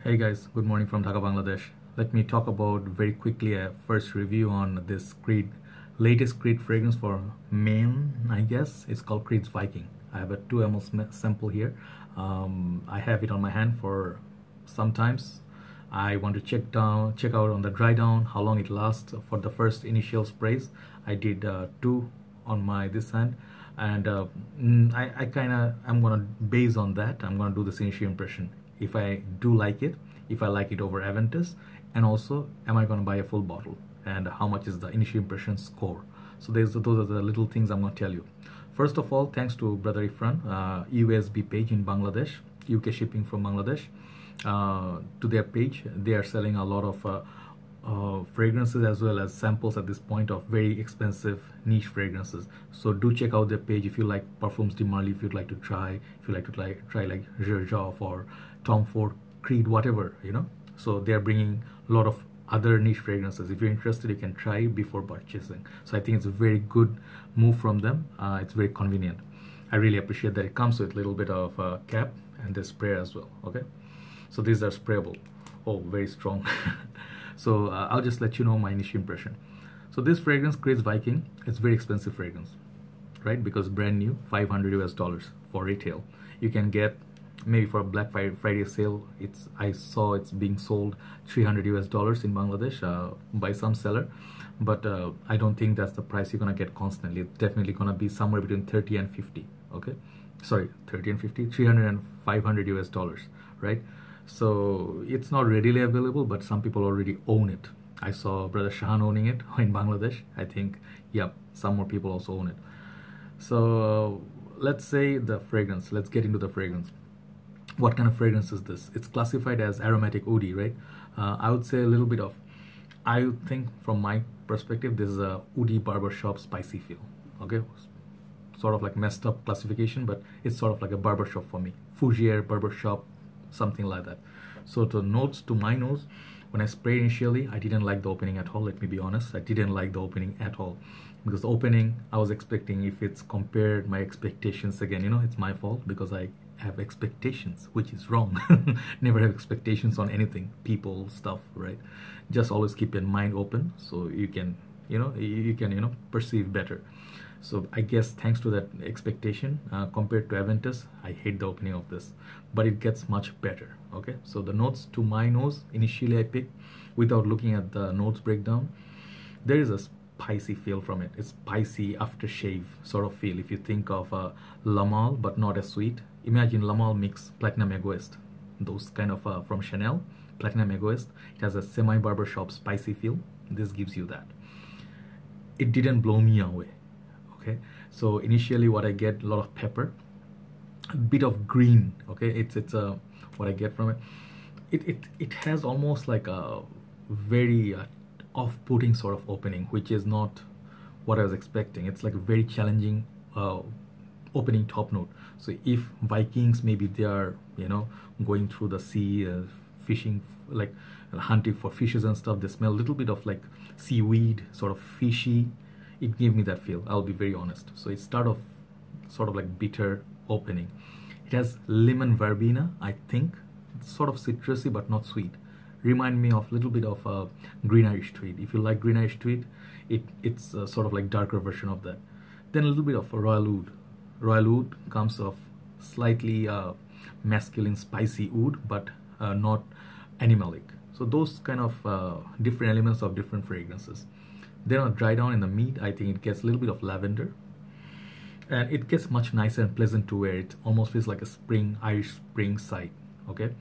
Hey guys, good morning from Dhaka, Bangladesh. Let me talk about very quickly a first review on this Creed, latest Creed fragrance for men, I guess. It's called Creed's Viking. I have a 2 ml sample here. I have it on my hand for sometimes. I want to check out on the dry down how long it lasts for the first initial sprays. I did 2 on my this hand, and I'm gonna base on that. I'm gonna do this initial impression. If I do like it, if I like it over Aventus, and also am I going to buy a full bottle, and how much is the initial impression score. So those are the little things I'm going to tell you. First of all, thanks to Brother Ifran, USB page in Bangladesh, UK shipping from Bangladesh, to their page. They are selling a lot of fragrances as well as samples at this point of very expensive niche fragrances. So do check out their page if you like Parfums de Marly, if you'd like to try, if you like to try like Gerjoff or Tom Ford, Creed, whatever, you know. So they are bringing a lot of other niche fragrances. If you're interested, you can try before purchasing. So I think it's a very good move from them. It's very convenient. I really appreciate that it comes with a little bit of cap and the sprayer as well. Okay, so these are sprayable. Oh, very strong. So I'll just let you know my initial impression. So this fragrance, Creed's Viking, it's very expensive fragrance, right? Because brand new, $500 for retail. You can get maybe for a Black Friday sale. I saw it's being sold $300 in Bangladesh by some seller, but I don't think that's the price you're gonna get constantly. It's definitely gonna be somewhere between 30 and 50. Okay, sorry, 30 and 50, 300 and $500, right? So it's not readily available, but some people already own it. I saw Brother Shahan owning it in Bangladesh. I think, yeah, some more people also own it. So let's say the fragrance. Let's get into the fragrance. What kind of fragrance is this? It's classified as aromatic woody, right? I would say a little bit of, I would think from my perspective, this is a woody barbershop spicy feel. Okay, sort of like messed up classification, but it's sort of like a barbershop for me. Fougere barbershop, something like that. So the notes to my nose, when I sprayed initially, I didn't like the opening at all. Let me be honest, I didn't like the opening at all, because the opening I was expecting, if it's compared my expectations again, you know, it's my fault because I have expectations, which is wrong. Never have expectations on anything, people, stuff, right? Just always keep your mind open so you can, you know, perceive better. So I guess thanks to that expectation, compared to Aventus, I hate the opening of this, but it gets much better. Okay, so the notes to my nose, initially I picked, without looking at the notes breakdown, there is a spicy feel from it. It's spicy aftershave sort of feel. If you think of La Mal, but not as sweet, imagine La Mal mix Platinum Egoist, those kind of from Chanel, Platinum Egoist. It has a semi barbershop spicy feel. This gives you that. It didn't blow me away. Okay, so initially what I get, a lot of pepper, a bit of green. Okay, it's what I get from it. It has almost like a very off-putting sort of opening, which is not what I was expecting. It's like a very challenging opening top note. So if Vikings, maybe they are, you know, going through the sea, fishing, like hunting for fishes and stuff, they smell a little bit of like seaweed, sort of fishy. It gave me that feel, I'll be very honest. So it started off sort of like bitter opening. It has lemon verbena, I think. It's sort of citrusy but not sweet. Remind me of a little bit of green Irish tweed. If you like green Irish tweed, it's a sort of like darker version of that. Then a little bit of royal oud. Royal oud comes of slightly masculine spicy oud, but not animalic. So those kind of different elements of different fragrances. Then on dry down in the meat, I think it gets a little bit of lavender, and it gets much nicer and pleasant to wear. It almost feels like a spring, Irish spring side. Okay,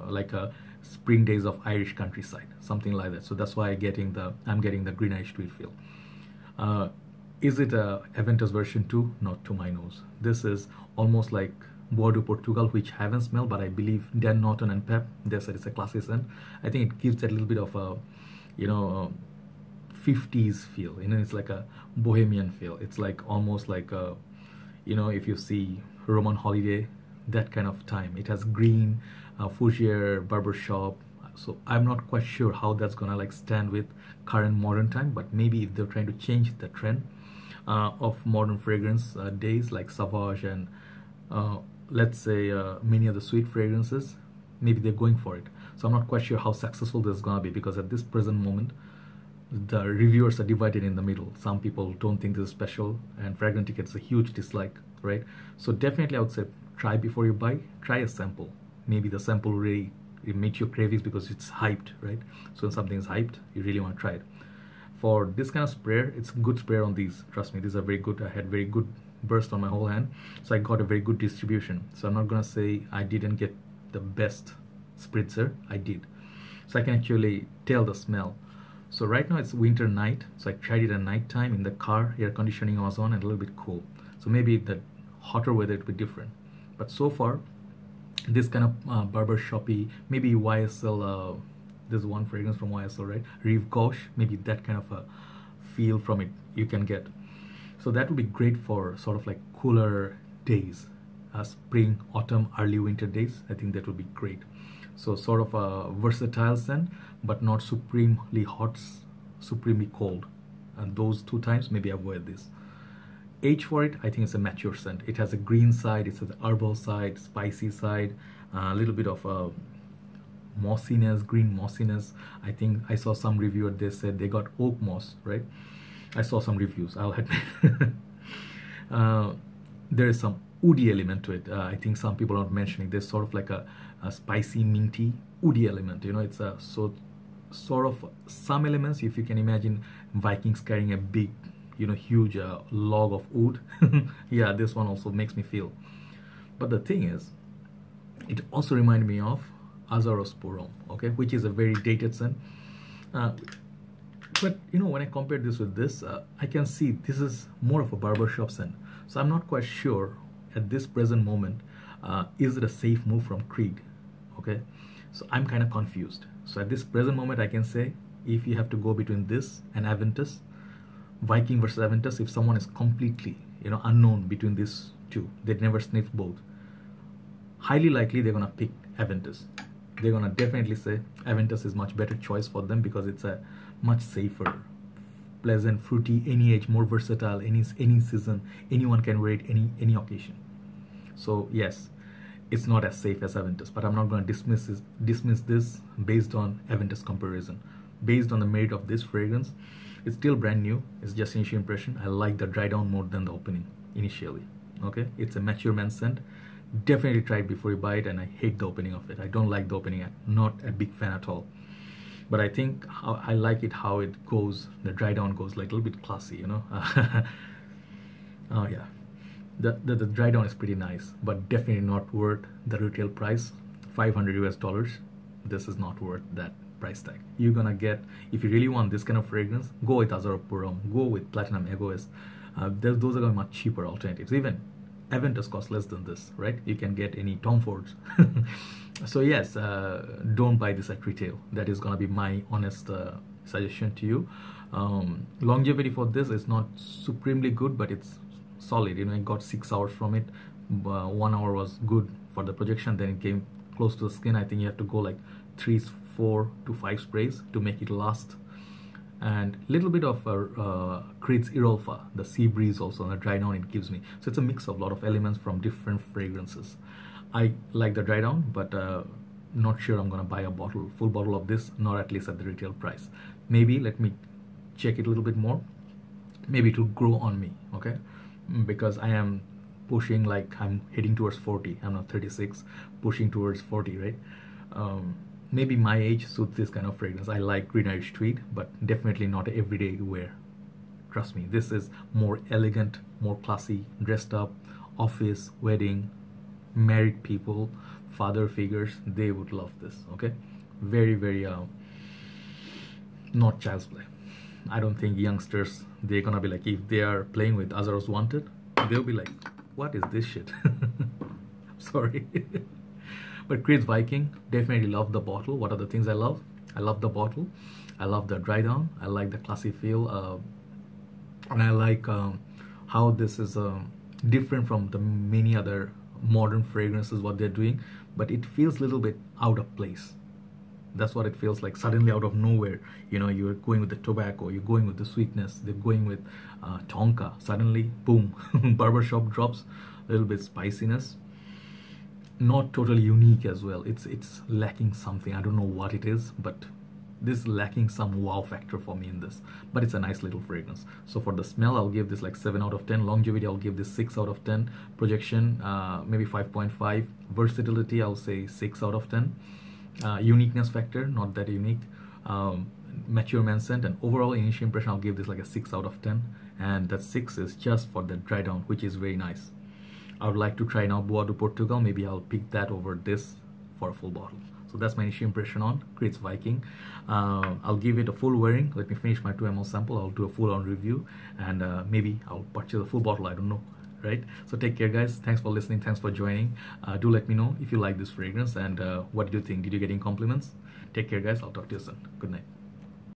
like a spring days of Irish countryside, something like that. So that's why I'm getting the green Irish tweed feel. Is it a Aventus version 2? Not to my nose. This is almost like Bois de Portugal, which I haven't smelled, but I believe Dan Norton and Pep, they said it's a classy scent. I think it gives that little bit of a, you know, 50s feel. You know, it's like a bohemian feel. It's like almost like a, you know, if you see Roman Holiday, that kind of time. It has green, fougere, barbershop. So I'm not quite sure how that's gonna like stand with current modern time, but maybe if they're trying to change the trend of modern fragrance days like Sauvage and let's say many of the sweet fragrances, maybe they're going for it. So I'm not quite sure how successful this is gonna be, because at this present moment the reviewers are divided in the middle. Some people don't think this is special, and Fragrantica gets a huge dislike, right? So definitely I would say try before you buy. Try a sample. Maybe the sample really, it makes your cravings because it's hyped, right? So when something is hyped, you really want to try it. For this kind of sprayer, it's a good sprayer on these. Trust me, these are very good. I had very good burst on my whole hand, so I got a very good distribution. So I'm not gonna say I didn't get the best spritzer. I did. So I can actually tell the smell. So right now it's winter night, so I tried it at night time in the car. Air conditioning was on and a little bit cool. So maybe the hotter weather it would be different. But so far, this kind of barber shoppy, maybe YSL. There's one fragrance from YSL, right? Rive Gauche, maybe that kind of a feel from it you can get. So that would be great for sort of like cooler days, spring, autumn, early winter days. I think that would be great. So sort of a versatile scent, but not supremely hot, supremely cold. And those two times, maybe avoid this. Age for it, I think it's a mature scent. It has a green side, it's an herbal side, spicy side, a little bit of a mossiness, green mossiness. I think I saw some reviewer, they said they got oak moss, right? I saw some reviews, I'll admit. There is some woody element to it. I think some people are not mentioning. There's sort of like a spicy, minty, woody element. You know, it's a sort of some elements. If you can imagine Vikings carrying a big, you know, huge log of wood. Yeah, this one also makes me feel. But the thing is, it also reminded me of Azarosporum, okay, which is a very dated scent. But you know, when I compare this with this, I can see this is more of a barbershop scent. So I'm not quite sure at this present moment, is it a safe move from Creed? Okay, so I'm kind of confused. So at this present moment, I can say if you have to go between this and Aventus, Viking versus Aventus, if someone is completely, you know, unknown between these two, they'd never sniffed both, highly likely they're gonna pick Aventus. They're gonna definitely say Aventus is much better choice for them because it's a much safer, pleasant, fruity, any age, more versatile, any season, anyone can wear it any occasion. So yes, it's not as safe as Aventus, but I'm not going to dismiss this based on Aventus comparison. Based on the merit of this fragrance, it's still brand new. It's just initial impression. I like the dry down more than the opening initially. Okay, it's a mature man scent. Definitely try it before you buy it, and I hate the opening of it. I don't like the opening. I'm not a big fan at all. But I think I like it how it goes. The dry down goes like a little bit classy, you know. Oh yeah. The dry down is pretty nice, but definitely not worth the retail price, $500 US. This is not worth that price tag. You're gonna get, if you really want this kind of fragrance, go with Azarosporum, go with Platinum Egoist. Those are going to be much cheaper alternatives. Even Aventus costs less than this, right? You can get any Tom Fords. So yes, don't buy this at retail. That is gonna be my honest suggestion to you. Longevity for this is not supremely good, but it's solid. You know, I got 6 hours from it. 1 hour was good for the projection, then it came close to the skin. I think you have to go like 3, 4 to 5 sprays to make it last. And little bit of Creed's Irolfa, the sea breeze also, and the dry down it gives me. So it's a mix of a lot of elements from different fragrances. I like the dry down, but not sure I'm gonna buy a full bottle of this, not at least at the retail price. Maybe let me check it a little bit more. Maybe it will grow on me, okay? Because I am pushing, like I'm heading towards 40. I'm not 36, pushing towards 40, right? Maybe my age suits this kind of fragrance. I like Green Irish Tweed, but definitely not everyday wear. Trust me, this is more elegant, more classy, dressed up, office, wedding, married people, father figures, they would love this, okay? Very, very, not child's play. I don't think youngsters, they're gonna be like, if they are playing with Azaros Wanted, they'll be like, what is this shit? Sorry. But Creed's Viking, definitely love the bottle. What are the things I love? I love the bottle. I love the dry down. I like the classy feel. And I like how this is different from the many other modern fragrances, what they're doing. But it feels a little bit out of place. That's what it feels like, suddenly out of nowhere. You know, you're going with the tobacco, you're going with the sweetness, they're going with tonka. Suddenly, boom, barbershop drops, a little bit spiciness. not totally unique as well. It's lacking something. I don't know what it is, but this is lacking some wow factor for me in this, but it's a nice little fragrance. So for the smell, I'll give this like 7 out of 10. Longevity, I'll give this 6 out of 10. Projection, maybe 5.5. Versatility, I'll say 6 out of 10. Uniqueness factor, not that unique. Mature man scent, and overall initial impression, I'll give this like a 6 out of 10, and that 6 is just for the dry down, which is very nice. I would like to try now Boa do Portugal. Maybe I'll pick that over this for a full bottle. So that's my initial impression on Creed's Viking. I'll give it a full wearing. Let me finish my 2 ml sample. I'll do a full on review, and maybe I'll purchase a full bottle. I don't know, right? So take care, guys. Thanks for listening. Thanks for joining. Do let me know if you like this fragrance, and what did you think? Did you get any compliments? Take care, guys. I'll talk to you soon. Good night.